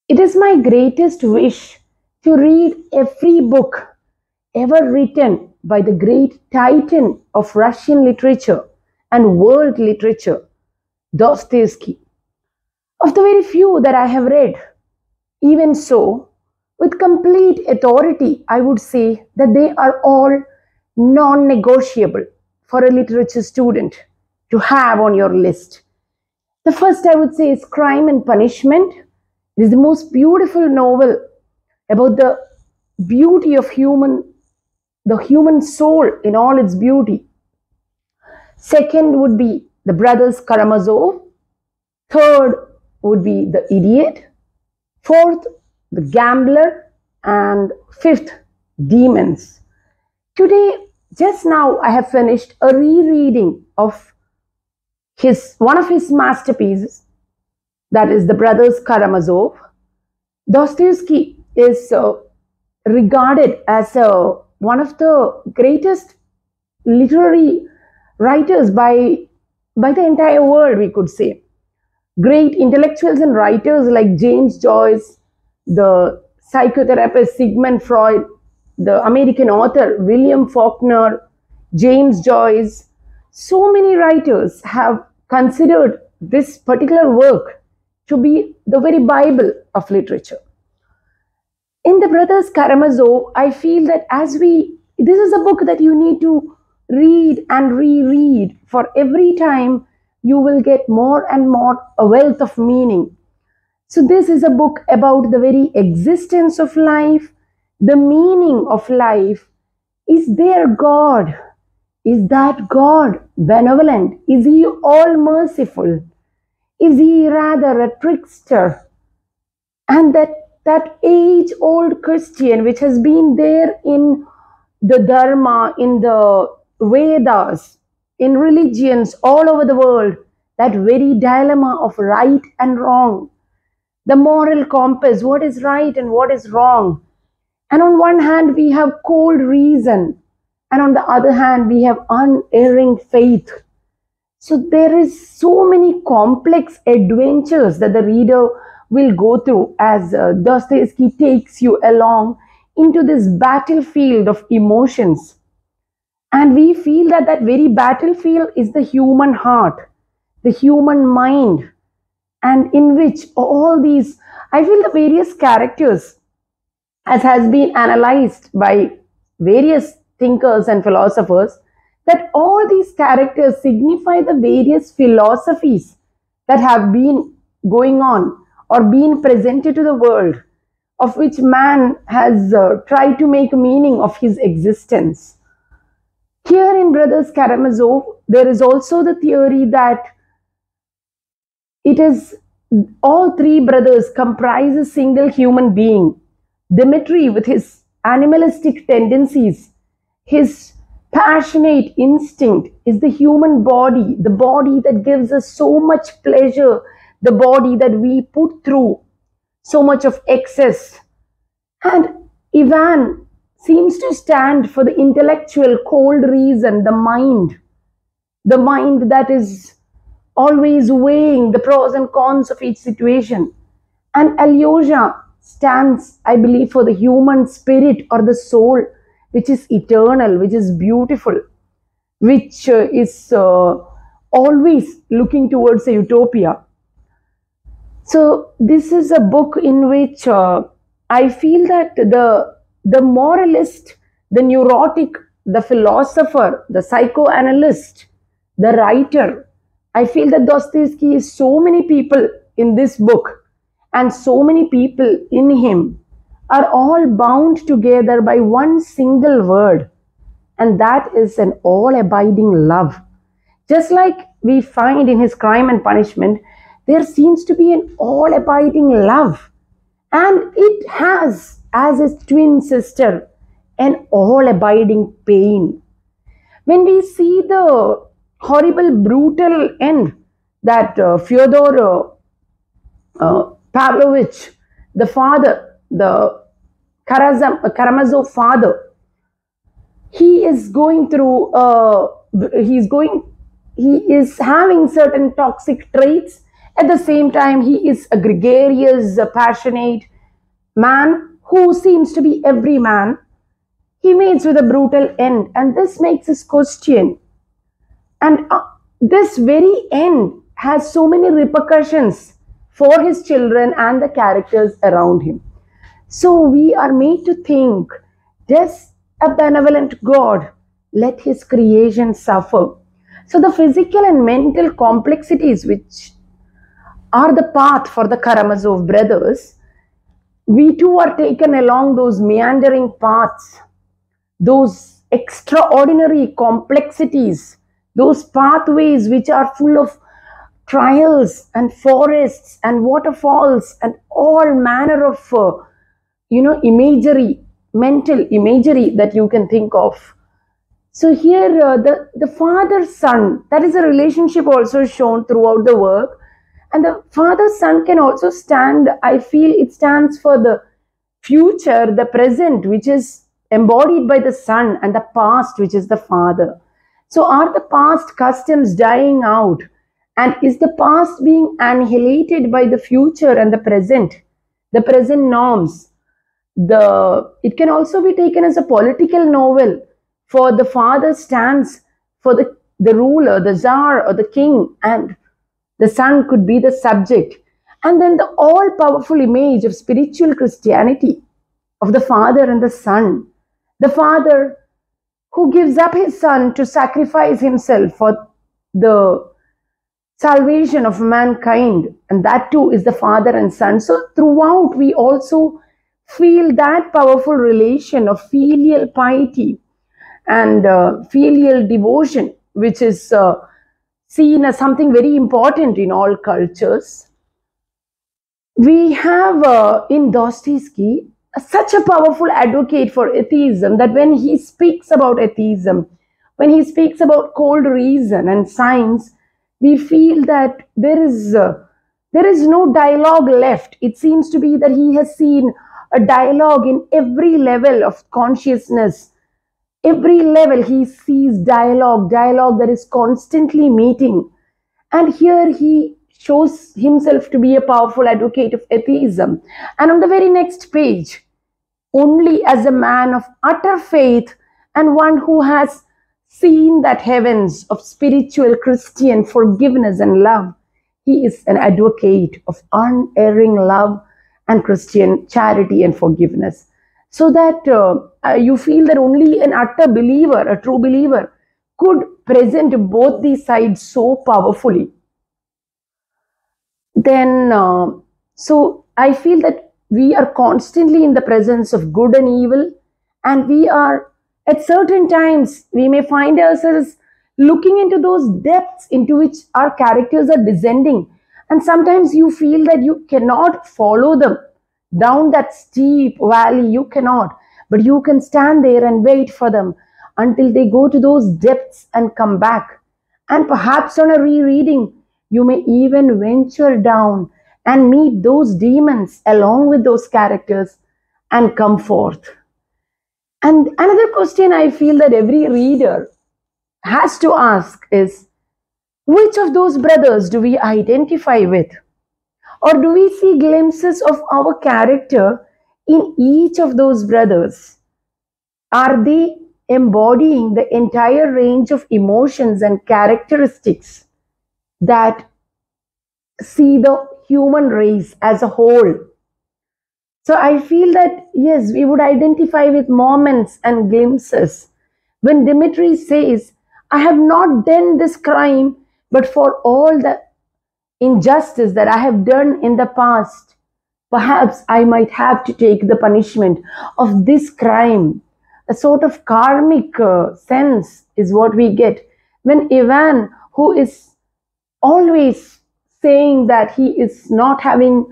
It is my greatest wish to read every book ever written by the great titan of Russian literature and world literature, Dostoevsky. Of the very few that I have read, even so, with complete authority, I would say that they are all non negotiable for a literature student to have on your list. The first I would say is Crime and Punishment. It is the most beautiful novel about the beauty of the human soul in all its beauty. Second would be the Brothers Karamazov. Third would be The Idiot. Fourth, The Gambler. And fifth, Demons. Today, just now, I have finished a rereading of one of his masterpieces, that is The Brothers Karamazov. Dostoevsky is regarded as one of the greatest literary writers by the entire world, we could say. Great intellectuals and writers like James Joyce, the psychotherapist Sigmund Freud, the American author William Faulkner, James Joyce, so many writers have considered this particular work to be the very Bible of literature. In The Brothers Karamazov, I feel that this is a book that you need to read and reread, for every time you will get more and more a wealth of meaning. So this is a book about the very existence of life, the meaning of life. Is there God? Is that God benevolent? Is he all merciful? Is he rather a trickster? And that age-old question which has been there in the Dharma, in the Vedas, in religions all over the world, that very dilemma of right and wrong, the moral compass, what is right and what is wrong. And on one hand, we have cold reason, and on the other hand, we have unerring faith. So there is so many complex adventures that the reader will go through as Dostoevsky takes you along into this battlefield of emotions. And we feel that that very battlefield is the human heart, the human mind, and in which all these, I feel the various characters, as has been analyzed by various thinkers and philosophers, that all these characters signify the various philosophies that have been going on or been presented to the world, of which man has tried to make meaning of his existence. Here in Brothers Karamazov, there is also the theory that it is all three brothers comprise a single human being. Dmitri, with his animalistic tendencies, his passionate instinct, is the human body, the body that gives us so much pleasure, the body that we put through so much of excess. And Ivan seems to stand for the intellectual cold reason, the mind that is always weighing the pros and cons of each situation. And Alyosha stands, I believe, for the human spirit or the soul, which is eternal, which is beautiful, which is always looking towards a utopia. So this is a book in which I feel that the moralist, the neurotic, the philosopher, the psychoanalyst, the writer, I feel that Dostoevsky is so many people in this book, and so many people in him are all bound together by one single word, and that is an all-abiding love. Just like we find in his Crime and Punishment, there seems to be an all-abiding love, and it has as its twin sister an all-abiding pain. When we see the horrible, brutal end that Fyodor Pavlovich, the father, the Karamazov father, he is going through, he is having certain toxic traits, At the same time, he is a gregarious, passionate man who seems to be every man. He meets with a brutal end, and this makes us question. And this very end has so many repercussions for his children and the characters around him. So we are made to think, does a benevolent God let his creation suffer? So the physical and mental complexities which are the path for the Karamazov brothers, we too are taken along those meandering paths, those extraordinary complexities, those pathways which are full of trials and forests and waterfalls and all manner of imagery, mental imagery that you can think of. So here the father son, that is a relationship also shown throughout the work. And the father son can also stand, I feel it stands for the future, the present, which is embodied by the son, and the past, which is the father. So are the past customs dying out? And is the past being annihilated by the future and the present norms? It can also be taken as a political novel, for the father stands for the ruler, the czar or the king, and the son could be the subject. And then the all powerful image of spiritual Christianity, of the father and the son. The father who gives up his son to sacrifice himself for the salvation of mankind, and that too is the father and son. So throughout we also feel that powerful relation of filial piety and filial devotion, which is seen as something very important in all cultures. We have in Dostoevsky such a powerful advocate for atheism, that when he speaks about atheism, when he speaks about cold reason and science, we feel that there is no dialogue left. It seems to be that he has seen a dialogue in every level of consciousness. Every level he sees dialogue that is constantly meeting. And here he shows himself to be a powerful advocate of atheism. And on the very next page, only as a man of utter faith and one who has seen that heavens of spiritual Christian forgiveness and love, he is an advocate of unerring love and Christian charity and forgiveness. So that you feel that only an utter believer, a true believer, could present both these sides so powerfully. Then, so I feel that we are constantly in the presence of good and evil, and we are, at certain times, we may find ourselves looking into those depths into which our characters are descending. And sometimes you feel that you cannot follow them down that steep valley, you cannot, but you can stand there and wait for them until they go to those depths and come back. And perhaps on a rereading, you may even venture down and meet those demons along with those characters and come forth. And another question I feel that every reader has to ask is, which of those brothers do we identify with? Or do we see glimpses of our character in each of those brothers? Are they embodying the entire range of emotions and characteristics that see the human race as a whole? So I feel that, yes, we would identify with moments and glimpses. When Dimitri says, I have not done this crime, but for all the injustice that I have done in the past, perhaps I might have to take the punishment of this crime. A sort of karmic sense is what we get when Ivan, who is always saying that he is not having,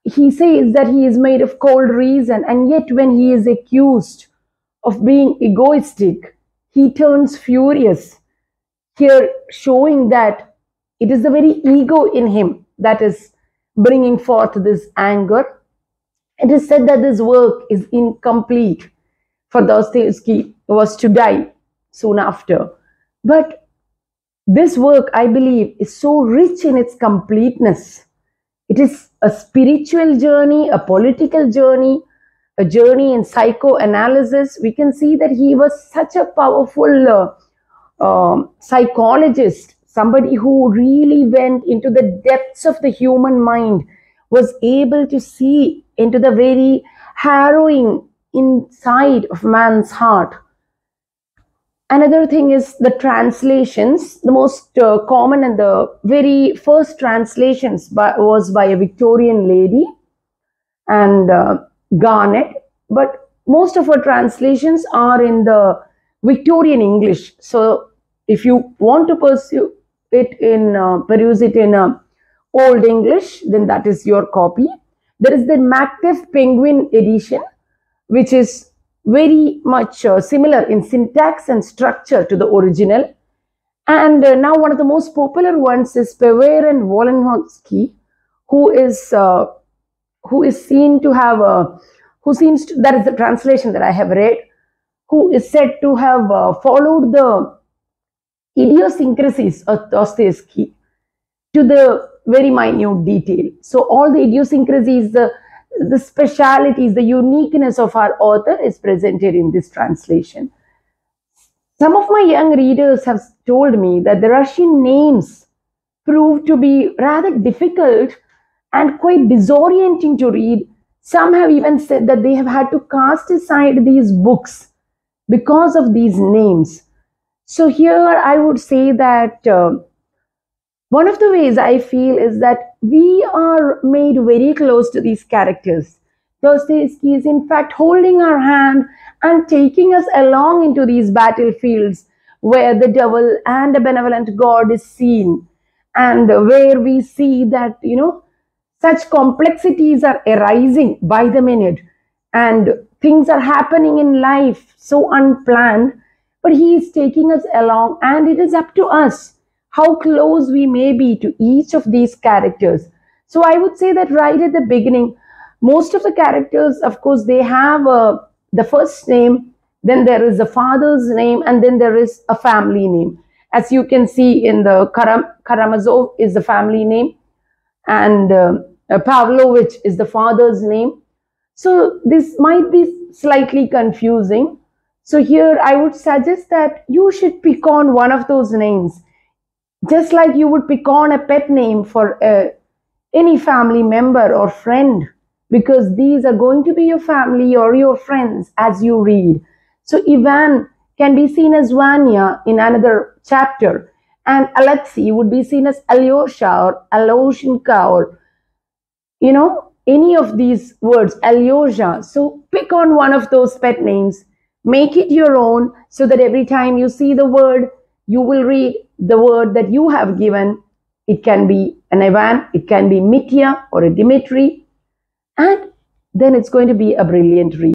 he says that he is made of cold reason, and yet when he is accused of being egoistic, he turns furious. Here showing that it is the very ego in him that is bringing forth this anger. It is said that this work is incomplete, for Dostoevsky was to die soon after. But This work, I believe, is so rich in its completeness. It is a spiritual journey, a political journey, a journey in psychoanalysis. We can see that he was such a powerful psychologist, somebody who really went into the depths of the human mind, was able to see into the very harrowing inside of man's heart. Another thing is the translations. The most common and the very first translations was by a Victorian lady, and Garnet, but most of our translations are in the Victorian English. So if you want to pursue it in peruse it in Old English, then that is your copy. There is the Macbeth Penguin edition, which is very much similar in syntax and structure to the original. And now one of the most popular ones is Pewer and Wolanowski, who is seen to have that is the translation that I have read, who is said to have followed the idiosyncrasies of Dostoevsky to the very minute detail. So all the idiosyncrasies, the specialities, the uniqueness of our author is presented in this translation. Some of my young readers have told me that the Russian names proved to be rather difficult and quite disorienting to read. Some have even said that they have had to cast aside these books because of these names. So here I would say that one of the ways I feel is that we are made very close to these characters. Dostoevsky is in fact holding our hand and taking us along into these battlefields where the devil and a benevolent God is seen, and where we see that, such complexities are arising by the minute, and things are happening in life so unplanned, but he is taking us along, and it is up to us how close we may be to each of these characters. So I would say that right at the beginning, most of the characters, of course, they have the first name, then there is the father's name, and then there is a family name. As you can see in the Karamazov is the family name, and Pavlovich is the father's name. So this might be slightly confusing. So here I would suggest that you should pick on one of those names, just like you would pick on a pet name for any family member or friend, because these are going to be your family or your friends as you read. So Ivan can be seen as Vanya in another chapter, and Alexei would be seen as Alyosha or Aloshinka, or any of these words, Alyosha. So pick on one of those pet names, make it your own, so that every time you see the word, you will read the word that you have given. It can be an Ivan, it can be Mitya or a Dimitri, and then it's going to be a brilliant read.